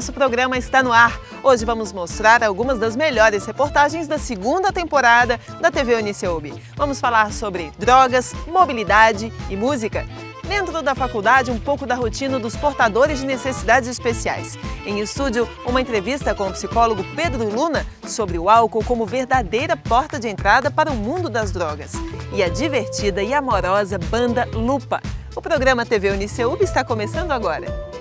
nosso programa está no ar. Hoje vamos mostrar algumas das melhores reportagens da segunda temporada da TV Uniceub. Vamos falar sobre drogas, mobilidade e música. Dentro da faculdade, um pouco da rotina dos portadores de necessidades especiais. Em estúdio, uma entrevista com o psicólogo Pedro Luna sobre o álcool como verdadeira porta de entrada para o mundo das drogas. E a divertida e amorosa banda Lupa. O programa TV Uniceub está começando agora.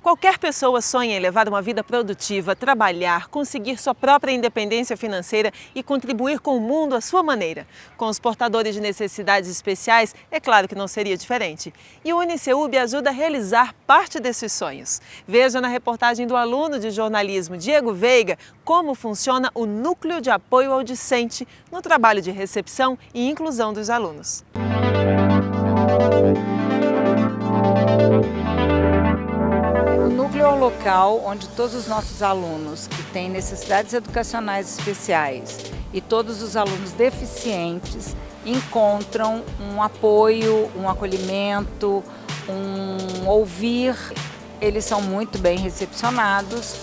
Qualquer pessoa sonha em levar uma vida produtiva, trabalhar, conseguir sua própria independência financeira e contribuir com o mundo à sua maneira. Com os portadores de necessidades especiais, é claro que não seria diferente. E o Uniceub ajuda a realizar parte desses sonhos. Veja na reportagem do aluno de jornalismo Diego Veiga como funciona o Núcleo de Apoio ao Discente no trabalho de recepção e inclusão dos alunos. O núcleo é um local onde todos os nossos alunos que têm necessidades educacionais especiais e todos os alunos deficientes encontram um apoio, um acolhimento, um ouvir. Eles são muito bem recepcionados,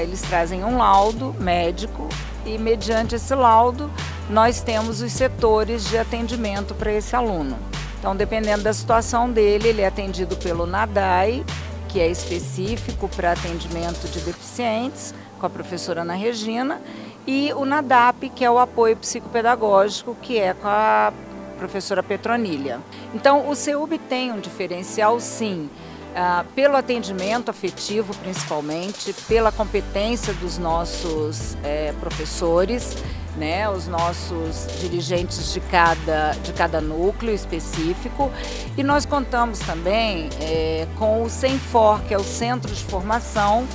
eles trazem um laudo médico e, mediante esse laudo, nós temos os setores de atendimento para esse aluno. Então, dependendo da situação dele, ele é atendido pelo NADAI, que é específico para atendimento de deficientes, com a professora Ana Regina, e o NADAP, que é o apoio psicopedagógico, que é com a professora Petronília. Então, o CEUB tem um diferencial, sim, pelo atendimento afetivo, principalmente, pela competência dos nossos professores, né, os nossos dirigentes de cada núcleo específico, e nós contamos também com o CENFOR, que é o Centro de Formação,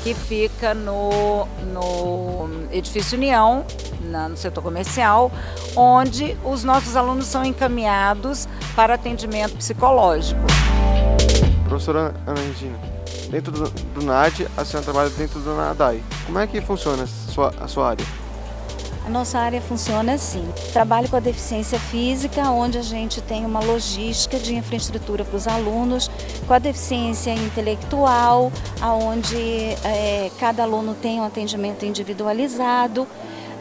que fica no Edifício União, no setor comercial, onde os nossos alunos são encaminhados para atendimento psicológico. Professora Ana Regina, dentro do NAD, a senhora trabalha dentro do NADAI. Como é que funciona a sua área? A nossa área funciona assim. Trabalho com a deficiência física, onde a gente tem uma logística de infraestrutura para os alunos, com a deficiência intelectual, onde cada aluno tem um atendimento individualizado.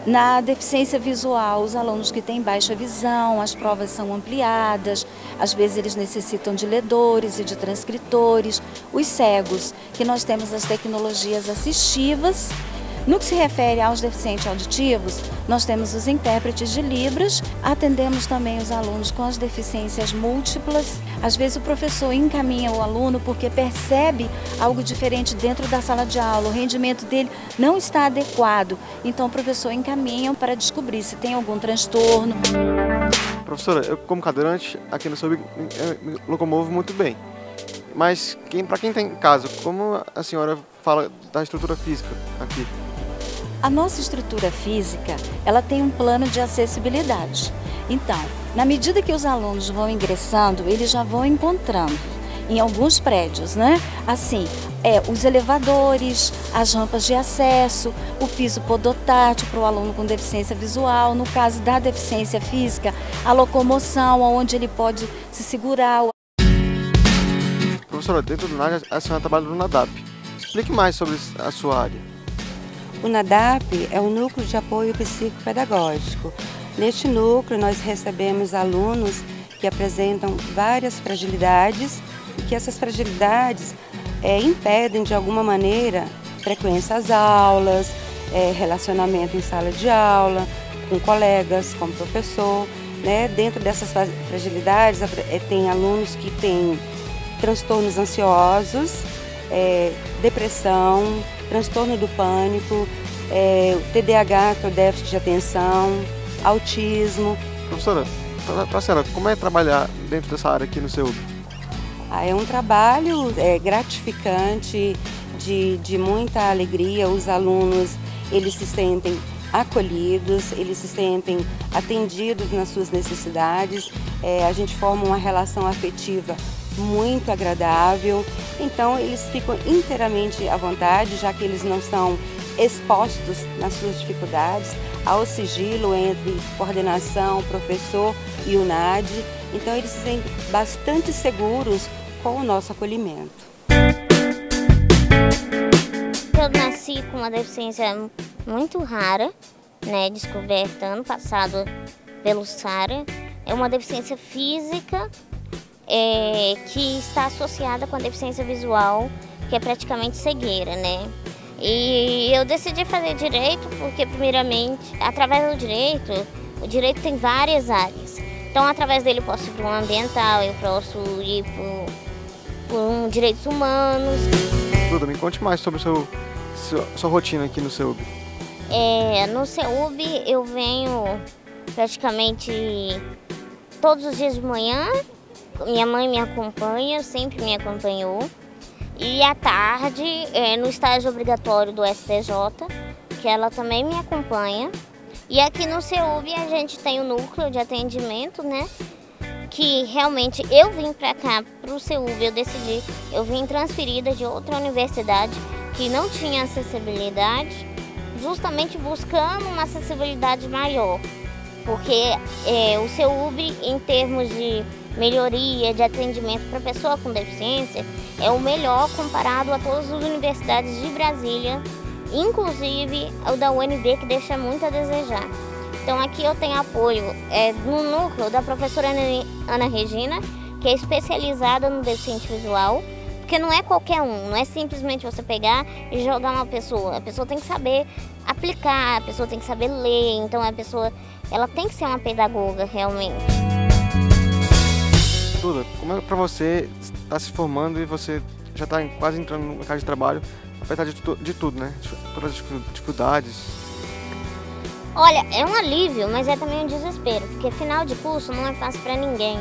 Na deficiência visual, os alunos que têm baixa visão, as provas são ampliadas, às vezes eles necessitam de ledores e de transcritores. Os cegos, que nós temos as tecnologias assistivas. No que se refere aos deficientes auditivos, nós temos os intérpretes de Libras, atendemos também os alunos com as deficiências múltiplas. Às vezes o professor encaminha o aluno porque percebe algo diferente dentro da sala de aula, o rendimento dele não está adequado, então o professor encaminha para descobrir se tem algum transtorno. Professora, eu como cadeirante aqui no CEUB me locomovo muito bem, mas para quem está em casa, como a senhora fala da estrutura física aqui? A nossa estrutura física, ela tem um plano de acessibilidade. Então, na medida que os alunos vão ingressando, eles já vão encontrando em alguns prédios, né? Assim, os elevadores, as rampas de acesso, o piso podotátil para o aluno com deficiência visual, no caso da deficiência física, a locomoção, onde ele pode se segurar. Professora, dentro do NAD, a senhora trabalha no NADAP. Explique mais sobre a sua área. O NADAP é um núcleo de apoio psicopedagógico. Neste núcleo, nós recebemos alunos que apresentam várias fragilidades e que essas fragilidades impedem, de alguma maneira, frequência às aulas, relacionamento em sala de aula, com colegas, com professor. Né? Dentro dessas fragilidades, tem alunos que têm transtornos ansiosos, depressão, transtorno do pânico, TDAH, que é o déficit de atenção, autismo. Professora, para a senhora, como é trabalhar dentro dessa área aqui no CEUB? É um trabalho gratificante, de muita alegria. Os alunos, eles se sentem acolhidos, eles se sentem atendidos nas suas necessidades. A gente forma uma relação afetiva muito agradável, então eles ficam inteiramente à vontade, já que eles não são expostos nas suas dificuldades ao sigilo entre coordenação, professor e o NAD. Então eles se sentem bastante seguros com o nosso acolhimento. Eu nasci com uma deficiência muito rara, né, descoberta ano passado pelo SARA. É uma deficiência física que está associada com a deficiência visual, que é praticamente cegueira, né? E eu decidi fazer direito porque, primeiramente, através do direito, o direito tem várias áreas. Então, através dele eu posso ir para um ambiental, eu posso ir para direitos humanos. Duda, me conte mais sobre sua rotina aqui no CEUB. No CEUB eu venho praticamente todos os dias de manhã. Minha mãe me acompanha, sempre me acompanhou. E à tarde, no estágio obrigatório do STJ, que ela também me acompanha. E aqui no CEUB a gente tem o núcleo de atendimento, né? Que realmente eu vim para cá, para o CEUB, eu vim transferida de outra universidade que não tinha acessibilidade, justamente buscando uma acessibilidade maior. Porque o CEUB, em termos de melhoria, de atendimento para pessoa com deficiência, é o melhor comparado a todas as universidades de Brasília, inclusive o da UNB, que deixa muito a desejar. Então aqui eu tenho apoio no núcleo da professora Ana Regina, que é especializada no deficiente visual, porque não é qualquer um, não é simplesmente você pegar e jogar uma pessoa. A pessoa tem que saber aplicar, a pessoa tem que saber ler, então a pessoa ela tem que ser uma pedagoga realmente. Duda, como é para você estar se formando e você já está quase entrando no mercado de trabalho, apesar de tudo, né? Todas as dificuldades. Olha, é um alívio, mas é também um desespero, porque final de curso não é fácil para ninguém.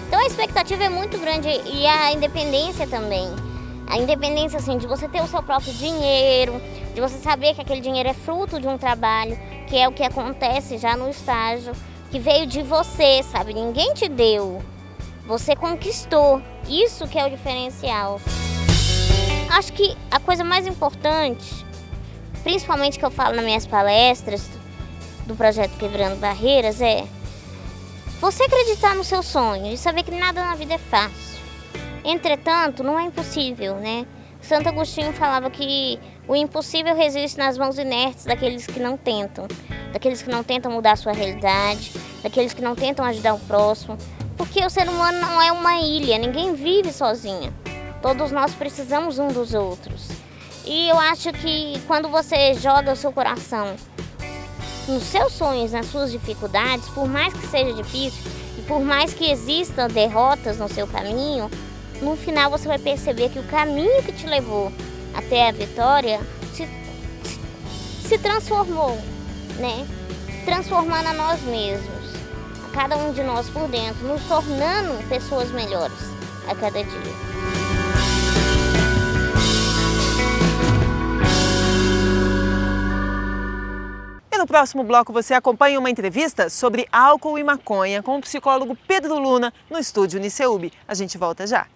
Então a expectativa é muito grande e a independência também. A independência, assim, de você ter o seu próprio dinheiro, de você saber que aquele dinheiro é fruto de um trabalho, que é o que acontece já no estágio, que veio de você, sabe? Ninguém te deu, você conquistou. Isso que é o diferencial. Acho que a coisa mais importante, principalmente que eu falo nas minhas palestras do projeto Quebrando Barreiras, é você acreditar no seu sonho e saber que nada na vida é fácil. Entretanto, não é impossível, né? Santo Agostinho falava que o impossível resiste nas mãos inertes daqueles que não tentam mudar a sua realidade, daqueles que não tentam ajudar o próximo, porque o ser humano não é uma ilha, ninguém vive sozinho. Todos nós precisamos um dos outros. E eu acho que quando você joga o seu coração nos seus sonhos, nas suas dificuldades, por mais que seja difícil e por mais que existam derrotas no seu caminho, no final você vai perceber que o caminho que te levou até a vitória se transformou, né? Transformando a nós mesmos, a cada um de nós por dentro, nos tornando pessoas melhores a cada dia. No próximo bloco você acompanha uma entrevista sobre álcool e maconha com o psicólogo Pedro Luna no estúdio UniCEUB. A gente volta já.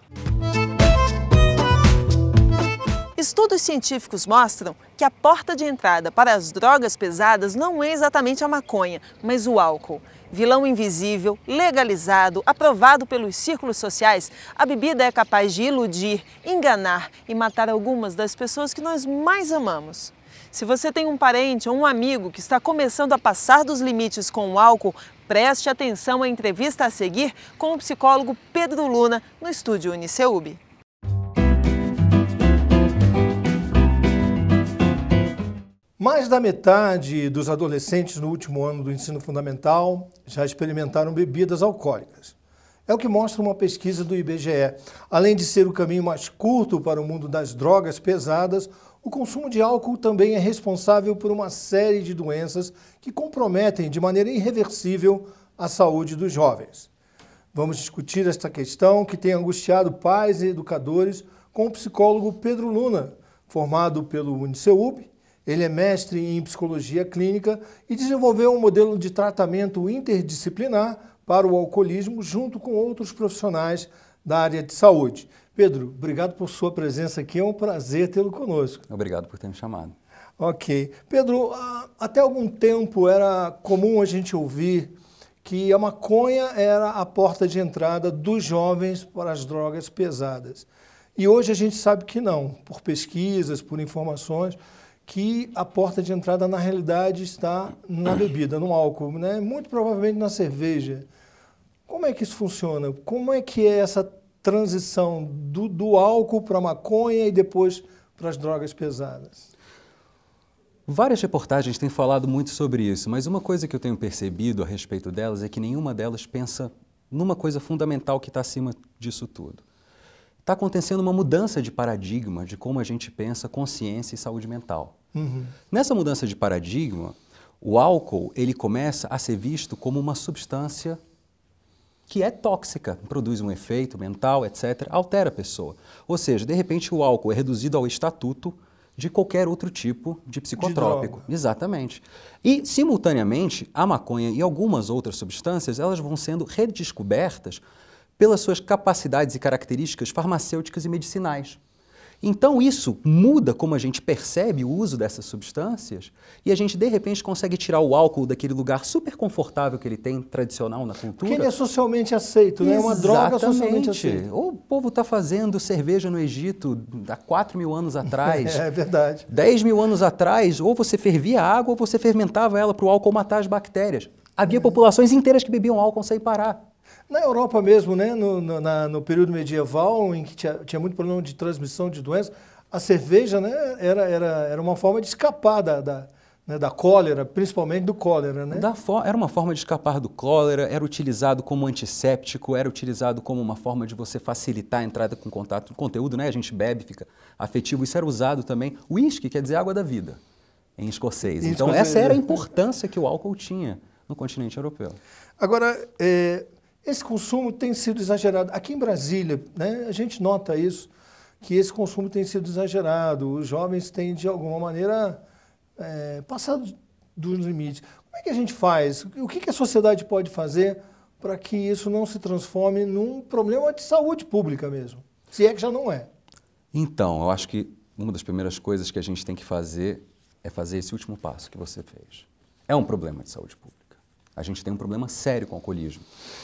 Estudos científicos mostram que a porta de entrada para as drogas pesadas não é exatamente a maconha, mas o álcool. Vilão invisível, legalizado, aprovado pelos círculos sociais, a bebida é capaz de iludir, enganar e matar algumas das pessoas que nós mais amamos. Se você tem um parente ou um amigo que está começando a passar dos limites com o álcool, preste atenção à entrevista a seguir com o psicólogo Pedro Luna no estúdio UniCEUB. Mais da metade dos adolescentes no último ano do ensino fundamental já experimentaram bebidas alcoólicas. É o que mostra uma pesquisa do IBGE. Além de ser o caminho mais curto para o mundo das drogas pesadas, o consumo de álcool também é responsável por uma série de doenças que comprometem de maneira irreversível a saúde dos jovens. Vamos discutir esta questão que tem angustiado pais e educadores com o psicólogo Pedro Luna, formado pelo UniCEUB. Ele é mestre em psicologia clínica e desenvolveu um modelo de tratamento interdisciplinar para o alcoolismo junto com outros profissionais da área de saúde. Pedro, obrigado por sua presença aqui, é um prazer tê-lo conosco. Obrigado por ter me chamado. Ok. Pedro, até algum tempo era comum a gente ouvir que a maconha era a porta de entrada dos jovens para as drogas pesadas. E hoje a gente sabe que não, por pesquisas, por informações, que a porta de entrada na realidade está na bebida, no álcool, né? Muito provavelmente na cerveja. Como é que isso funciona? Como é que é essa transição do álcool para a maconha e depois para as drogas pesadas? Várias reportagens têm falado muito sobre isso, mas uma coisa que eu tenho percebido a respeito delas é que nenhuma delas pensa numa coisa fundamental que está acima disso tudo. Está acontecendo uma mudança de paradigma de como a gente pensa consciência e saúde mental. Nessa mudança de paradigma, o álcool ele começa a ser visto como uma substância que é tóxica, produz um efeito mental, etc., altera a pessoa. Ou seja, de repente o álcool é reduzido ao estatuto de qualquer outro tipo de psicotrópico. Exatamente. E, simultaneamente, a maconha e algumas outras substâncias, elas vão sendo redescobertas pelas suas capacidades e características farmacêuticas e medicinais. Então isso muda como a gente percebe o uso dessas substâncias e a gente de repente consegue tirar o álcool daquele lugar super confortável que ele tem, tradicional na cultura. Porque ele é socialmente aceito, né? É uma droga socialmente aceita. O povo está fazendo cerveja no Egito há 4.000 anos atrás. É verdade. 10.000 anos atrás, ou você fervia a água ou você fermentava ela para o álcool matar as bactérias. Havia populações inteiras que bebiam álcool sem parar. Na Europa mesmo, né, no período medieval, em que tinha muito problema de transmissão de doenças, a cerveja, né, era uma forma de escapar da cólera, principalmente do cólera. Né? Era uma forma de escapar do cólera, era utilizado como antisséptico, era utilizado como uma forma de você facilitar a entrada com contato com conteúdo, né? A gente bebe, fica afetivo, isso era usado também. Whisky quer dizer água da vida, em escocês. Então essa era a importância que o álcool tinha no continente europeu. Agora, esse consumo tem sido exagerado. Aqui em Brasília, né, a gente nota isso, que esse consumo tem sido exagerado. Os jovens têm, de alguma maneira, passado dos limites. Como é que a gente faz? O que a sociedade pode fazer para que isso não se transforme num problema de saúde pública mesmo? Se é que já não é. Então, eu acho que uma das primeiras coisas que a gente tem que fazer é fazer esse último passo que você fez. É um problema de saúde pública. A gente tem um problema sério com o alcoolismo.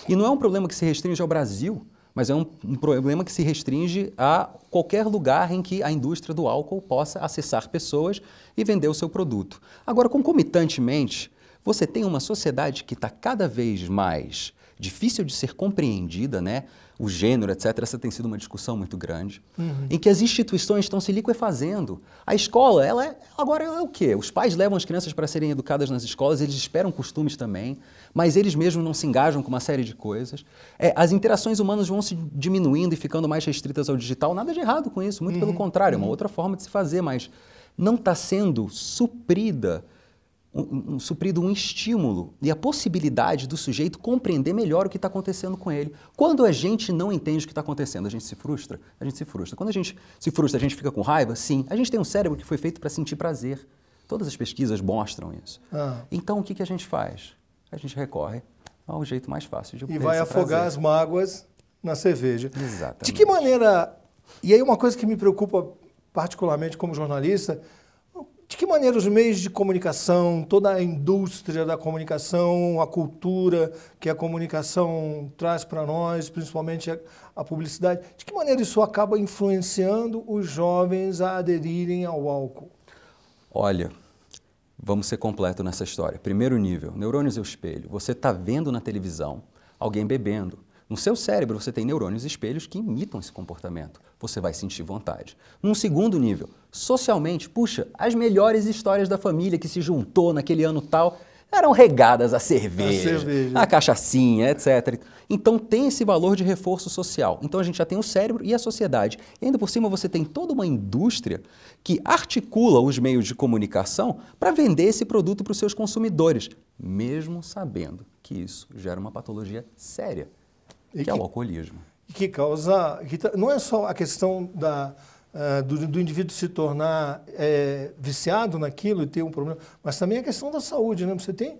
E não é um problema que se restringe ao Brasil, mas é um problema que se restringe a qualquer lugar em que a indústria do álcool possa acessar pessoas e vender o seu produto. Agora, concomitantemente, você tem uma sociedade que está cada vez mais difícil de ser compreendida, né? O gênero, etc., essa tem sido uma discussão muito grande, em que as instituições estão se liquefazendo. A escola, agora é o quê? Os pais levam as crianças para serem educadas nas escolas, eles esperam costumes também, mas eles mesmos não se engajam com uma série de coisas. As interações humanas vão se diminuindo e ficando mais restritas ao digital. Nada de errado com isso, muito pelo contrário, é uma outra forma de se fazer, mas não está sendo suprido um estímulo e a possibilidade do sujeito compreender melhor o que está acontecendo com ele. Quando a gente não entende o que está acontecendo, a gente se frustra? A gente se frustra. Quando a gente se frustra, a gente fica com raiva? Sim. A gente tem um cérebro que foi feito para sentir prazer. Todas as pesquisas mostram isso. Então, o que a gente faz? A gente recorre ao jeito mais fácil de obter e vai esse afogar prazer. As mágoas na cerveja. Exatamente. De que maneira... E aí uma coisa que me preocupa particularmente como jornalista... De que maneira os meios de comunicação, toda a indústria da comunicação, a cultura que a comunicação traz para nós, principalmente a publicidade, de que maneira isso acaba influenciando os jovens a aderirem ao álcool? Olha, vamos ser completo nessa história. Primeiro nível, neurônios e o espelho. Você está vendo na televisão alguém bebendo. No seu cérebro você tem neurônios e espelhos que imitam esse comportamento. Você vai sentir vontade. Num segundo nível, socialmente, puxa, as melhores histórias da família que se juntou naquele ano tal eram regadas a cerveja, a cachaçinha, etc. Então tem esse valor de reforço social. Então a gente já tem o cérebro e a sociedade. E ainda por cima você tem toda uma indústria que articula os meios de comunicação para vender esse produto para os seus consumidores, mesmo sabendo que isso gera uma patologia séria. Que é o alcoolismo. Que causa... não é só a questão do indivíduo se tornar viciado naquilo e ter um problema, mas também a questão da saúde, né? Você tem,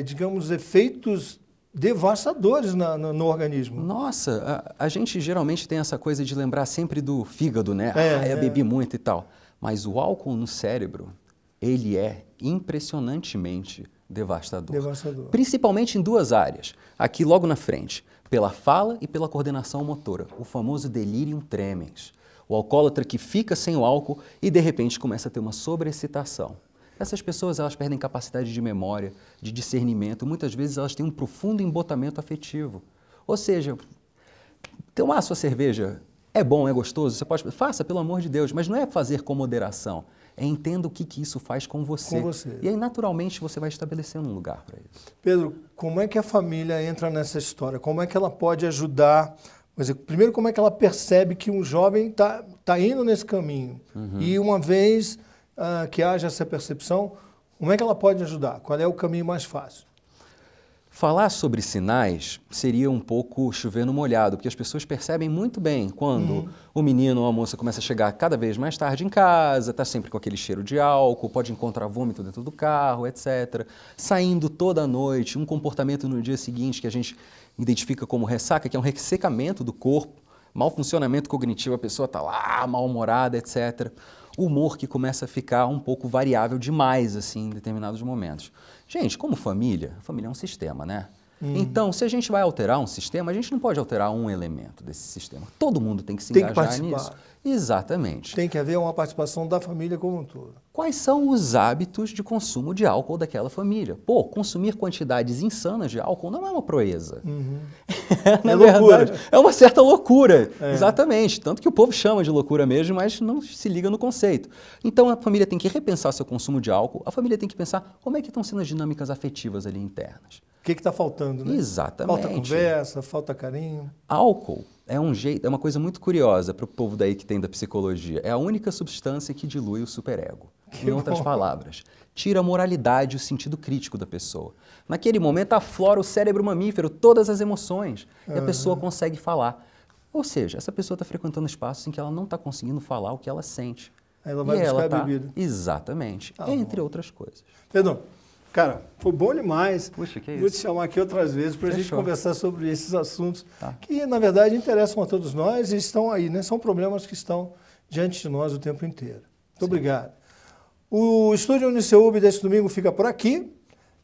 digamos, efeitos devastadores no organismo. Nossa, a gente geralmente tem essa coisa de lembrar sempre do fígado, né? Eu bebi muito e tal. Mas o álcool no cérebro, ele é impressionantemente devastador. Devastador. Principalmente em duas áreas. Aqui logo na frente, pela fala e pela coordenação motora, o famoso delirium tremens. O alcoólatra que fica sem o álcool e de repente começa a ter uma sobreexcitação. Essas pessoas elas perdem capacidade de memória, de discernimento, muitas vezes elas têm um profundo embotamento afetivo. Ou seja, tomar a sua cerveja é bom, é gostoso, você pode... Faça, pelo amor de Deus, mas não é fazer com moderação. É entenda o que isso faz com você. E aí, naturalmente, você vai estabelecendo um lugar para isso. Pedro, como é que a família entra nessa história? Como é que ela pode ajudar? Primeiro, como é que ela percebe que um jovem está indo nesse caminho? E uma vez que haja essa percepção, como é que ela pode ajudar? Qual é o caminho mais fácil? Falar sobre sinais seria um pouco chover no molhado, porque as pessoas percebem muito bem quando o menino ou a moça começa a chegar cada vez mais tarde em casa, está sempre com aquele cheiro de álcool, pode encontrar vômito dentro do carro, etc. Saindo toda noite, um comportamento no dia seguinte que a gente identifica como ressaca, que é um ressecamento do corpo, mau funcionamento cognitivo, a pessoa está lá mal-humorada, etc. O humor que começa a ficar um pouco variável demais, assim, em determinados momentos. Gente, como família, a família é um sistema, né? Então, se a gente vai alterar um sistema, a gente não pode alterar um elemento desse sistema. Todo mundo tem que se engajar nisso. Exatamente. Tem que haver uma participação da família como um todo. Quais são os hábitos de consumo de álcool daquela família? Pô, consumir quantidades insanas de álcool não é uma proeza. Na verdade, é uma certa loucura. Exatamente. Tanto que o povo chama de loucura mesmo, mas não se liga no conceito. Então, a família tem que repensar seu consumo de álcool, a família tem que pensar como é que estão sendo as dinâmicas afetivas ali internas. O que está faltando, né? Exatamente. Falta conversa, falta carinho. Álcool é uma coisa muito curiosa para o povo daí que tem da psicologia. É a única substância que dilui o superego. Em outras palavras, tira a moralidade e o sentido crítico da pessoa. Naquele momento aflora o cérebro mamífero, todas as emoções, e a pessoa consegue falar. Ou seja, essa pessoa está frequentando espaços em que ela não está conseguindo falar o que ela sente. Aí ela vai buscar a bebida. Exatamente, entre outras coisas. Pedro, cara, foi bom demais. Puxa, que isso. Vou te chamar aqui outras vezes para a gente conversar sobre esses assuntos que, na verdade, interessam a todos nós e estão aí, né? São problemas que estão diante de nós o tempo inteiro. Muito obrigado. O Estúdio Uniceub deste domingo fica por aqui.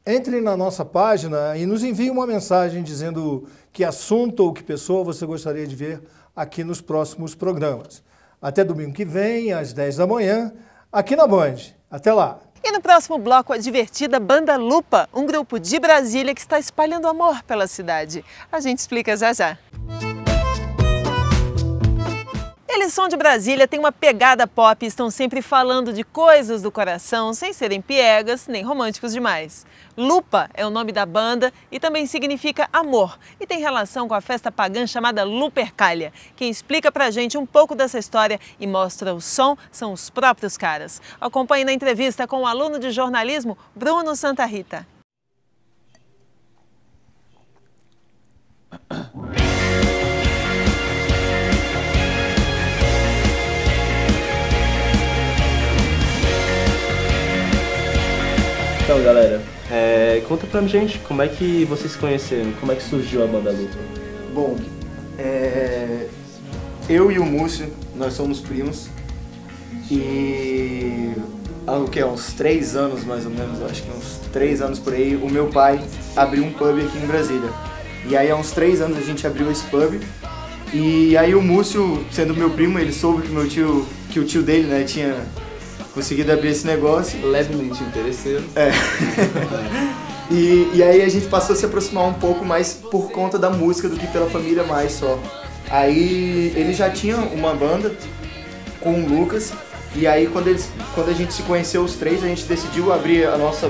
Entre na nossa página e nos envie uma mensagem dizendo que assunto ou que pessoa você gostaria de ver aqui nos próximos programas. Até domingo que vem, às 10 da manhã, aqui na Band. Até lá! E no próximo bloco, a divertida Banda Lupa, um grupo de Brasília que está espalhando amor pela cidade. A gente explica já já. Eles são de Brasília, têm uma pegada pop e estão sempre falando de coisas do coração, sem serem piegas nem românticos demais. Lupa é o nome da banda e também significa amor e tem relação com a festa pagã chamada Lupercalia. Quem explica pra gente um pouco dessa história e mostra o som são os próprios caras. Acompanhe na entrevista com o aluno de jornalismo Bruno Santa Rita. Então, galera, conta pra gente como é que vocês se conheceram, como é que surgiu a Banda Lupa? Bom, eu e o Múcio, nós somos primos e há uns 3 anos mais ou menos, acho que uns 3 anos por aí, o meu pai abriu um pub aqui em Brasília. E aí há uns 3 anos a gente abriu esse pub e aí o Múcio, sendo meu primo, ele soube que o tio dele, né, tinha conseguido abrir esse negócio. Levemente interesseiro. E aí a gente passou a se aproximar um pouco mais por conta da música do que pela família mais só. Aí ele já tinha uma banda com o Lucas, e aí quando a gente se conheceu os três, a gente decidiu abrir a nossa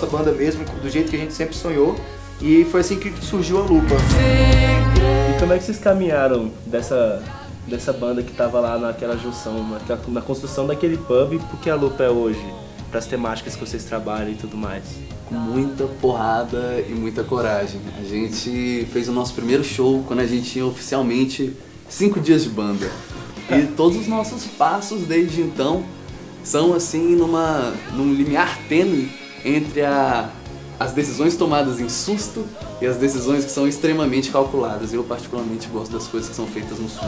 banda mesmo, do jeito que a gente sempre sonhou, e foi assim que surgiu a Lupa. E como é que vocês caminharam dessa banda que estava lá naquela junção, na construção daquele pub, porque a Lupa é hoje, para as temáticas que vocês trabalham e tudo mais? Com muita porrada e muita coragem. A gente fez o nosso primeiro show quando a gente tinha oficialmente 5 dias de banda. E todos os nossos passos desde então são assim num limiar tênue entre as decisões tomadas em susto e as decisões que são extremamente calculadas. Eu particularmente gosto das coisas que são feitas no susto.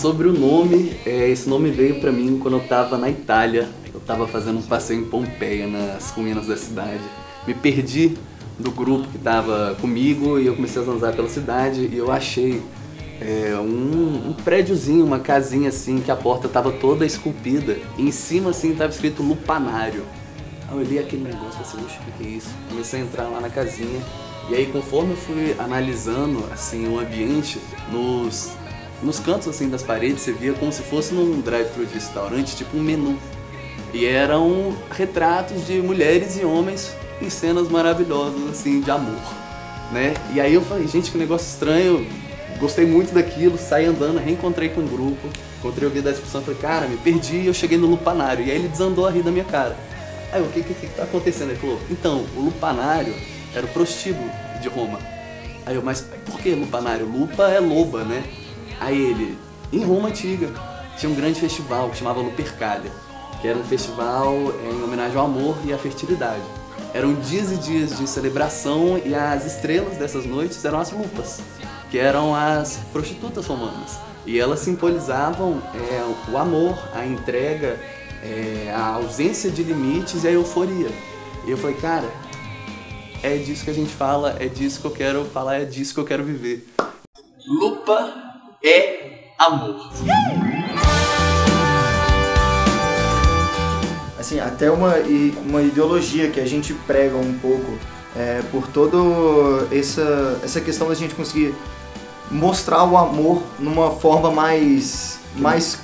Sobre o nome, esse nome veio pra mim quando eu tava na Itália, eu tava fazendo um passeio em Pompeia, nas ruínas da cidade. Me perdi do grupo que tava comigo e eu comecei a zanzar pela cidade e eu achei um prédiozinho, uma casinha assim, que a porta tava toda esculpida e em cima assim tava escrito Lupanário. Aí eu olhei aquele negócio e falei, oxe, o que é isso? Comecei a entrar lá na casinha e aí conforme eu fui analisando assim o ambiente, nos cantos assim das paredes você via como se fosse num drive-thru de restaurante, tipo um menu. E eram retratos de mulheres e homens em cenas maravilhosas assim de amor, né? E aí eu falei, gente, que negócio estranho, gostei muito daquilo, saí andando, reencontrei com um grupo, encontrei o guia da discussão, falei, cara, me perdi e eu cheguei no Lupanário. E aí ele desandou a rir da minha cara. Aí o que tá acontecendo? Ele falou, então, o Lupanário era o prostíbulo de Roma. Aí eu, mas por que Lupanário? Lupa é loba, né? Aí ele, em Roma antiga, tinha um grande festival que chamava Lupercalia, que era um festival em homenagem ao amor e à fertilidade. Eram dias e dias de celebração e as estrelas dessas noites eram as lupas, que eram as prostitutas romanas. E elas simbolizavam o amor, a entrega, a ausência de limites e a euforia. E eu falei, cara, é disso que a gente fala, é disso que eu quero falar, é disso que eu quero viver. Lupa é amor. Assim, até uma ideologia que a gente prega um pouco, por toda essa questão da gente conseguir mostrar o amor numa forma mais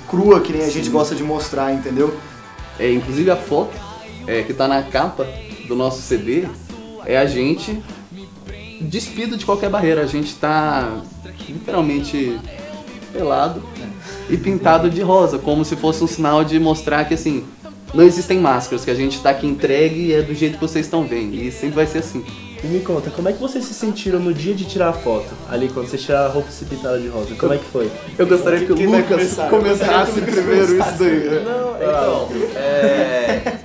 crua, que nem a gente gosta de mostrar, entendeu? Inclusive a foto que tá na capa do nosso CD é a gente despido de qualquer barreira. A gente tá literalmente pelado e pintado de rosa, como se fosse um sinal de mostrar que assim, não existem máscaras, que a gente tá aqui entregue e é do jeito que vocês estão vendo, e sempre vai ser assim. E me conta, como é que vocês se sentiram no dia de tirar a foto? Ali, quando vocês tiraram a roupa e se pintaram de rosa, como é que foi? Eu gostaria que o Lucas começasse primeiro isso daí. Não, então,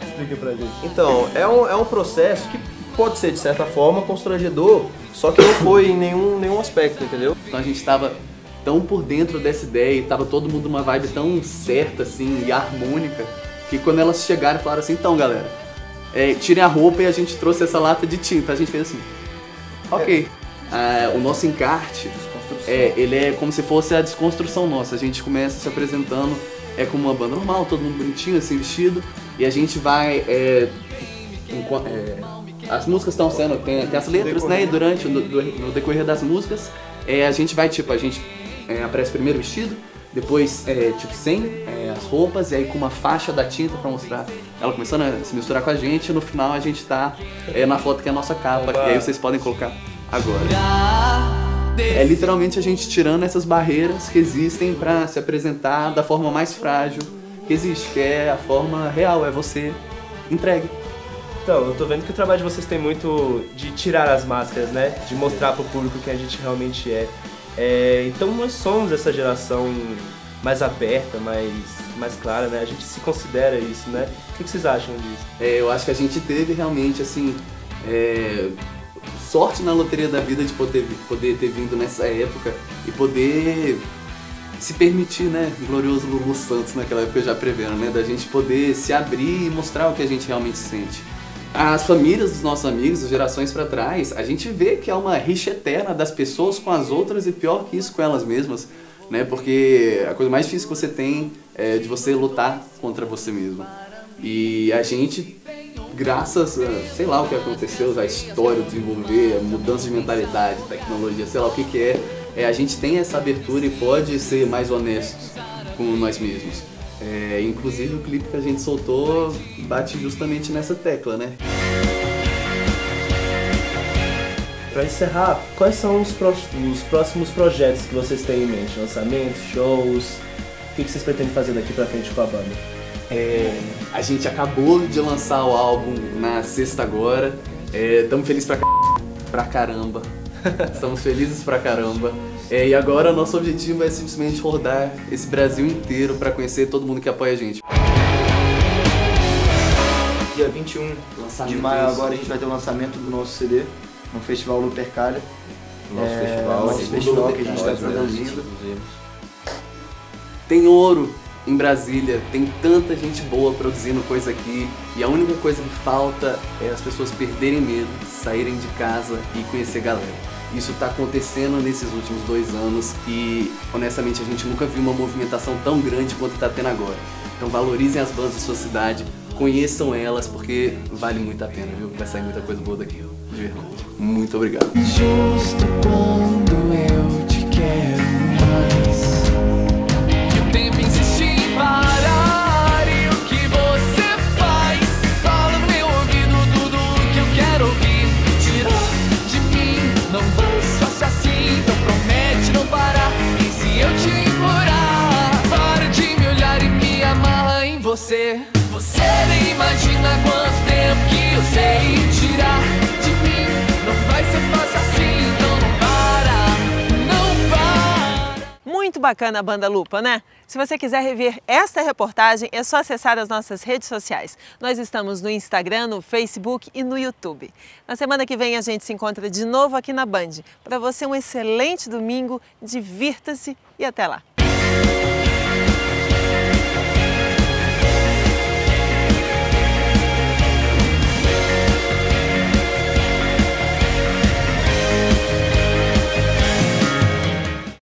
Explica pra gente. Então, é um processo que pode ser, de certa forma, constrangedor, só que não foi em nenhum aspecto, entendeu? Então a gente tava tão por dentro dessa ideia e tava todo mundo numa vibe tão certa, assim, e harmônica, que quando elas chegaram e falaram assim, então galera, tirem a roupa e a gente trouxe essa lata de tinta. A gente fez assim, ok. O nosso encarte, ele é como se fosse a desconstrução nossa. A gente começa se apresentando como uma banda normal, todo mundo bonitinho, assim, vestido. E a gente vai... as músicas estão sendo... Tem as letras, né? E durante, no decorrer das músicas, a gente vai, tipo, aparece primeiro vestido, depois, sem as roupas, e aí com uma faixa da tinta pra mostrar ela começando a se misturar com a gente, e no final a gente tá na foto que é a nossa capa, e aí vocês podem colocar agora. É literalmente a gente tirando essas barreiras que existem pra se apresentar da forma mais frágil que existe, que é a forma real, é você entregue. Então, eu tô vendo que o trabalho de vocês tem muito de tirar as máscaras, né? De mostrar pro público quem a gente realmente é. Então nós somos essa geração mais aberta, mais clara, né? A gente se considera isso, né? O que vocês acham disso? Eu acho que a gente teve realmente, assim, sorte na loteria da vida de poder ter vindo nessa época e poder se permitir, né? Glorioso Lulu Santos naquela época já prevendo, né? Da gente poder se abrir e mostrar o que a gente realmente sente. As famílias dos nossos amigos, as gerações para trás, a gente vê que é uma rixa eterna das pessoas com as outras e pior que isso com elas mesmas, né? Porque a coisa mais difícil que você tem é de você lutar contra você mesmo. E a gente, graças a, sei lá o que aconteceu, a história, o desenvolver, a mudança de mentalidade, tecnologia, sei lá o que é, a gente tem essa abertura e pode ser mais honestos com nós mesmos. Inclusive o clipe que a gente soltou bate justamente nessa tecla, né? Pra encerrar, quais são os próximos projetos que vocês têm em mente? Lançamentos, shows? O que vocês pretendem fazer daqui pra frente com a banda? A gente acabou de lançar o álbum na sexta agora. Estamos felizes pra caramba. Estamos felizes pra caramba. E agora nosso objetivo é simplesmente rodar esse Brasil inteiro para conhecer todo mundo que apoia a gente. Dia 21 de maio agora a gente vai ter o lançamento do nosso CD no Festival Lupercalia. Nosso festival que a gente está produzindo. Tem ouro em Brasília tem tanta gente boa produzindo coisa aqui e a única coisa que falta é as pessoas perderem medo, saírem de casa e conhecer galera. Isso está acontecendo nesses últimos 2 anos e, honestamente, a gente nunca viu uma movimentação tão grande quanto está tendo agora. Então valorizem as bandas da sua cidade, conheçam elas, porque vale muito a pena, viu? Vai sair muita coisa boa daqui, de verdade. Muito obrigado. Justo quando eu te quero mais, e o tempo insiste em parar, e o que você faz? Fala no meu ouvido tudo o que eu quero ouvir. Tirou de mim, não vai fácil assim, então promete não parar. E se eu te implorar, para de me olhar e me amarra em você. Você nem imagina quanto tempo que eu sei tirar de mim. Não vai ser fácil assim, então não para, não para. Muito bacana a Banda Lupa, né? Se você quiser rever esta reportagem, é só acessar as nossas redes sociais. Nós estamos no Instagram, no Facebook e no YouTube. Na semana que vem a gente se encontra de novo aqui na Band. Para você um excelente domingo, divirta-se e até lá.